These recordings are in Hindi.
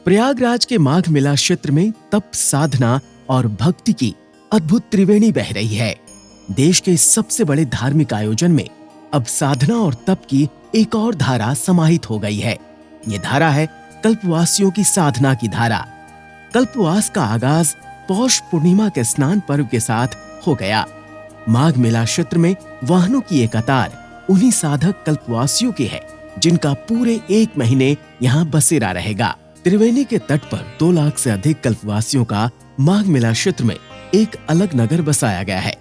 प्रयागराज के माघ मेला क्षेत्र में तप, साधना और भक्ति की अद्भुत त्रिवेणी बह रही है। देश के सबसे बड़े धार्मिक आयोजन में अब साधना और तप की एक और धारा समाहित हो गई है। ये धारा है कल्पवासियों की साधना की धारा। कल्पवास का आगाज पौष पूर्णिमा के स्नान पर्व के साथ हो गया। माघ मेला क्षेत्र में वाहनों की एक कतार उन्हीं साधक कल्पवासियों की है, जिनका पूरे 1 महीने यहाँ बसेरा रहेगा। त्रिवेणी के तट पर 2 लाख से अधिक कल्पवासियों का माघ मेला क्षेत्र में एक अलग नगर बसाया गया है,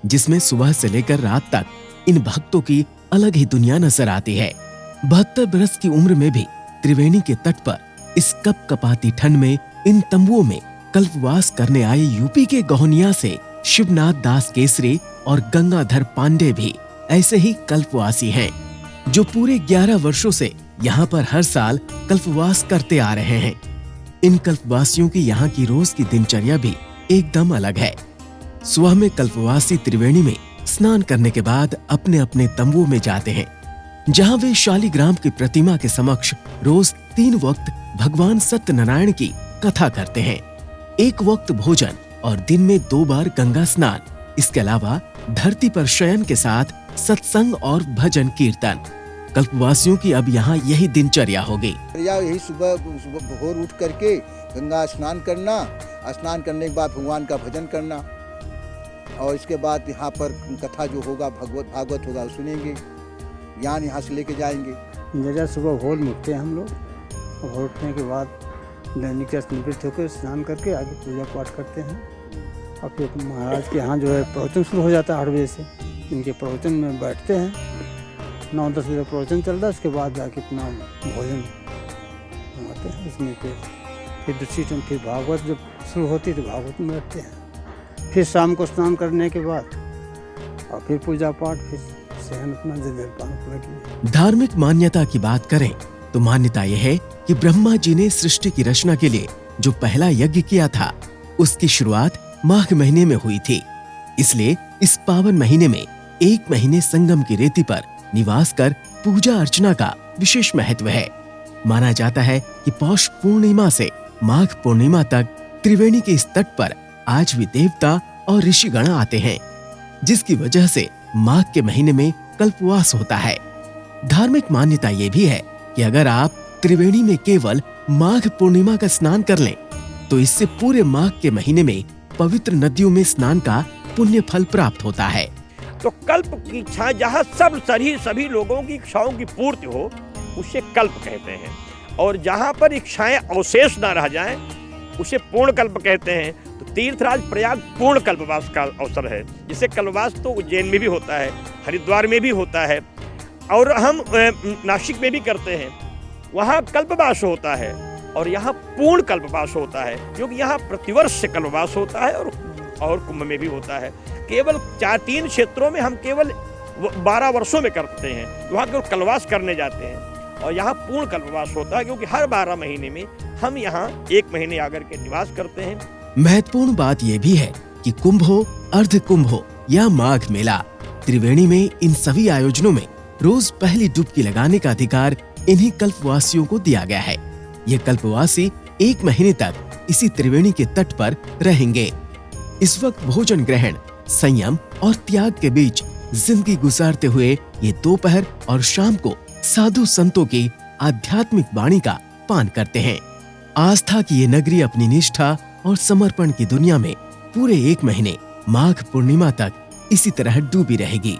जिसमें सुबह से लेकर रात तक इन भक्तों की अलग ही दुनिया नजर आती है। 72 बरस की उम्र में भी त्रिवेणी के तट पर इस कपकपाती ठंड में इन तंबुओं में कल्पवास करने आए यूपी के गौहनिया से शिवनाथ दास केसरी और गंगाधर पांडे भी ऐसे ही कल्पवासी हैं, जो पूरे 11 वर्षों से यहाँ पर हर साल कल्पवास करते आ रहे हैं। इन कल्पवासियों की यहाँ की रोज की दिनचर्या भी एकदम अलग है। सुबह में कल्पवासी त्रिवेणी में स्नान करने के बाद अपने अपने तंबुओं में जाते हैं, जहाँ वे शालिग्राम की प्रतिमा के समक्ष रोज 3 वक्त भगवान सत्यनारायण की कथा करते हैं। 1 वक्त भोजन और दिन में 2 बार गंगा स्नान। इसके अलावा धरती पर शयन के साथ सत्संग और भजन कीर्तन। कल्पवासियों की अब यहाँ यही दिनचर्या होगी। यही सुबह भोर उठ करके गंगा स्नान करना, स्नान करने के बाद भगवान का भजन करना, और इसके बाद यहाँ पर कथा जो होगा भागवत होगा सुनेंगे, ज्ञान यहाँ से लेके जाएंगे। जैसा सुबह भोर में उठते हैं हम लोग, भोर उठने के बाद दैनिक का निवृत्त होकर स्नान करके आगे पूजा पाठ करते हैं। और फिर महाराज के यहाँ जो है प्रवचन शुरू हो जाता है 8 बजे से। इनके प्रवचन में बैठते हैं, 9-10 बजे प्रवचन चल रहा है। उसके बाद जाके अपना भोजन बनाते हैं। इसमें फिर दूसरी टाइम फिर भागवत जब शुरू होती है तो भागवत में बैठते हैं। फिर शाम को स्नान करने के बाद और फिर पूजा पाठ, फिर सहन अपना जल। धार्मिक मान्यता की बात करें तो मान्यता यह है कि ब्रह्मा जी ने सृष्टि की रचना के लिए जो पहला यज्ञ किया था, उसकी शुरुआत माघ महीने में हुई थी। इसलिए इस पावन महीने में 1 महीने संगम की रेती पर निवास कर पूजा अर्चना का विशेष महत्व है। माना जाता है कि पौष पूर्णिमा से माघ पूर्णिमा तक त्रिवेणी के इस तट पर आज भी देवता और ऋषिगण आते हैं, जिसकी वजह से माघ के महीने में कल्पवास होता है। धार्मिक मान्यता ये भी है कि अगर आप त्रिवेणी में केवल माघ पूर्णिमा का स्नान कर लें, तो इससे पूरे माघ के महीने में पवित्र नदियों में स्नान का पुण्य फल प्राप्त होता है। तो कल्प की इच्छा जहाँ सभी लोगों की इच्छाओं की पूर्ति हो, उसे कल्प कहते हैं। और जहाँ पर इच्छाएं अवशेष न रह जाएं, उसे पूर्ण कल्प कहते हैं। तो तीर्थराज प्रयाग पूर्ण कल्पवास का अवसर है। जिसे कल्पवास तो उज्जैन में भी होता है, हरिद्वार में भी होता है, और हम नासिक में भी करते हैं। वहाँ कल्पवास होता है और यहाँ पूर्ण कल्पवास होता है, क्योंकि यहाँ प्रतिवर्ष से कल्पवास होता है और कुंभ में भी होता है। केवल 4-3 क्षेत्रों में हम केवल 12 वर्षों में करते हैं, वहाँ केवल कल्पवास करने जाते हैं। और यहाँ पूर्ण कल्पवास होता है, क्योंकि हर 12 महीने में हम यहाँ 1 महीने आकर के निवास करते हैं। महत्वपूर्ण बात यह भी है कि कुंभ हो, अर्ध कुंभ हो या माघ मेला, त्रिवेणी में इन सभी आयोजनों में रोज पहली डुबकी लगाने का अधिकार इन्हीं कल्पवासियों को दिया गया है। ये कल्पवासी 1 महीने तक इसी त्रिवेणी के तट पर रहेंगे। इस वक्त भोजन ग्रहण, संयम और त्याग के बीच जिंदगी गुजारते हुए ये दोपहर और शाम को साधु संतों की आध्यात्मिक वाणी का पान करते हैं। आस्था की ये नगरी अपनी निष्ठा और समर्पण की दुनिया में पूरे 1 महीने माघ पूर्णिमा तक इसी तरह डूबी रहेगी।